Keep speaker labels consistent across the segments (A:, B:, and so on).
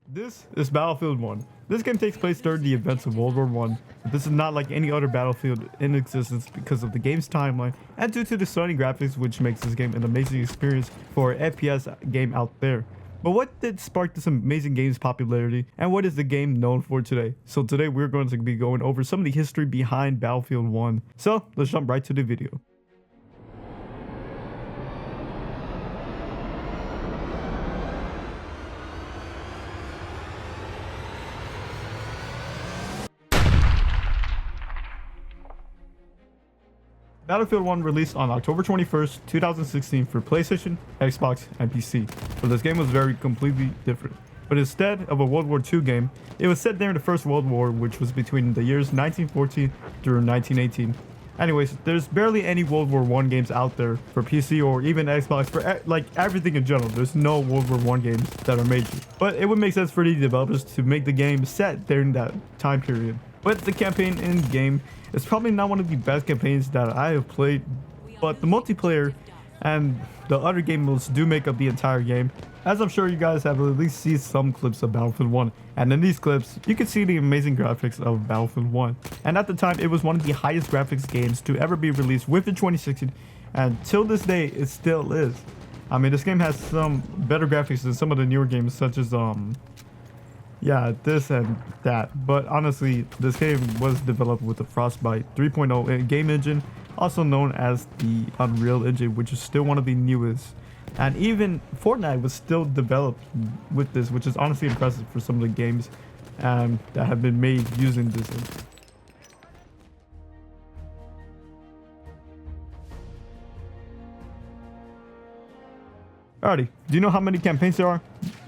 A: This is Battlefield 1. This game takes place during the events of World War 1. This is not like any other Battlefield in existence because of the game's timeline and due to the stunning graphics, which makes this game an amazing experience for an FPS game out there. But what did spark this amazing game's popularity, and what is the game known for today? So today we're going to be going over some of the history behind Battlefield 1. So let's jump right to the video. Battlefield 1 released on October 21st, 2016 for PlayStation, Xbox, and PC. But this game was very completely different. But instead of a World War II game, it was set during the First World War, which was between the years 1914 through 1918. Anyways, there's barely any World War I games out there for PC or even Xbox for like everything in general. There's no World War I games that are major. But it would make sense for the developers to make the game set during that time period. But the campaign in game is probably not one of the best campaigns that I have played, but the multiplayer and the other game modes do make up the entire game, as I'm sure you guys have at least seen some clips of Battlefield 1, and in these clips you can see the amazing graphics of Battlefield 1, and at the time it was one of the highest graphics games to ever be released within 2016, and till this day it still is. I mean, this game has some better graphics than some of the newer games, such as yeah, this and that. But honestly, this game was developed with the Frostbite 3.0 game engine, also known as the Unreal Engine, which is still one of the newest. And even Fortnite was still developed with this, which is honestly impressive for some of the games that have been made using this engine. Alrighty, do you know how many campaigns there are?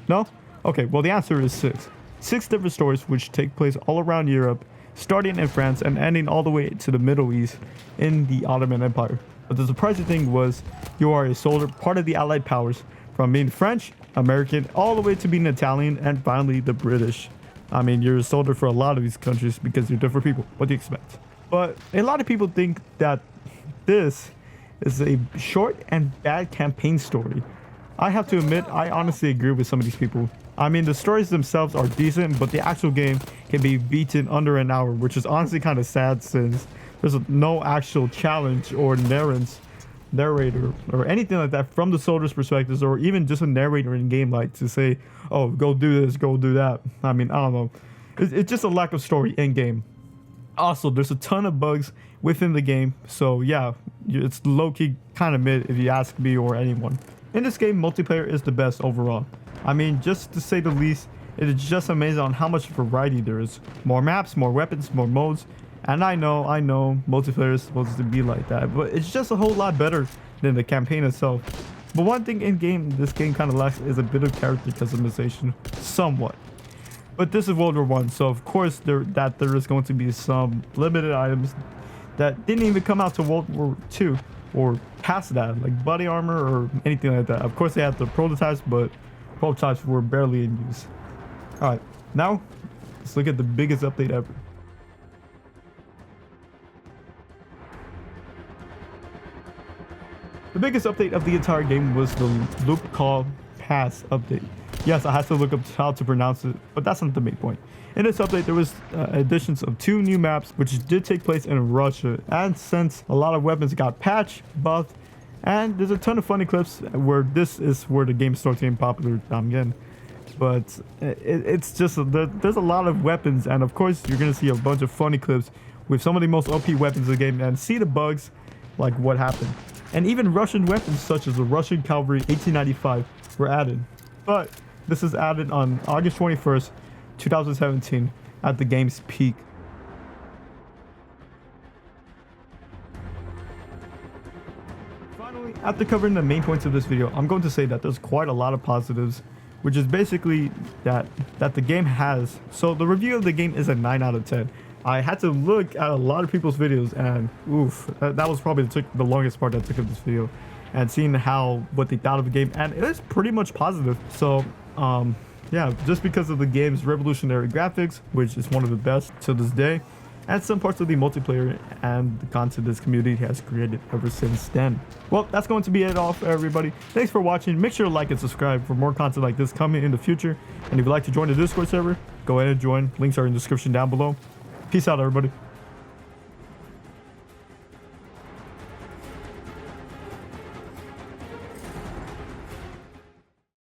A: No? Okay, well the answer is 6. 6 different stories which take place all around Europe, starting in France and ending all the way to the Middle East in the Ottoman Empire. But the surprising thing was you are a soldier, part of the Allied powers, from being French, American, all the way to being Italian, and finally the British. I mean, you're a soldier for a lot of these countries because you're different people. What do you expect? But a lot of people think that this is a short and bad campaign story. I have to admit, I honestly agree with some of these people. I mean, the stories themselves are decent, but the actual game can be beaten under an hour, which is honestly kind of sad since there's no actual challenge or narrator or anything like that from the soldiers' perspectives, or even just a narrator in game like to say, oh, go do this, go do that. I mean, I don't know. It's just a lack of story in game. Also, there's a ton of bugs within the game, so yeah, it's low-key kind of mid if you ask me or anyone. In this game, multiplayer is the best overall. I mean, just to say the least, it is just amazing on how much variety there is. More maps, more weapons, more modes. And I know, multiplayer is supposed to be like that, but it's just a whole lot better than the campaign itself. But one thing in game, this game kind of lacks is a bit of character customization, somewhat. But this is World War 1, so of course there is going to be some limited items that didn't even come out to World War 2 or past that, like body armor or anything like that. Of course they had the prototypes, but prototypes were barely in use. Alright, now let's look at the biggest update ever. The biggest update of the entire game was the Loop Call Pass update. Yes, I had to look up how to pronounce it, but that's not the main point. In this update, there was additions of 2 new maps, which did take place in Russia, and since a lot of weapons got patched, buffed, and there's a ton of funny clips where this is where the game starts getting popular again. But it's just, there's a lot of weapons, and of course you're going to see a bunch of funny clips with some of the most OP weapons in the game, and see the bugs, like what happened. And even Russian weapons such as the Russian Cavalry 1895 were added. But this is added on August 21st, 2017 at the game's peak. Finally, after covering the main points of this video, I'm going to say that there's quite a lot of positives, which is basically that the game has. So the review of the game is a 9 out of 10. I had to look at a lot of people's videos, and oof, that was probably the longest part I took of this video, and seeing what they thought of the game, and it is pretty much positive. So yeah, just because of the game's revolutionary graphics, which is one of the best to this day, and some parts of the multiplayer and the content this community has created ever since then. Well, that's going to be it all for everybody. Thanks for watching. Make sure to like and subscribe for more content like this coming in the future. And if you'd like to join the Discord server, go ahead and join. Links are in the description down below. Peace out, everybody.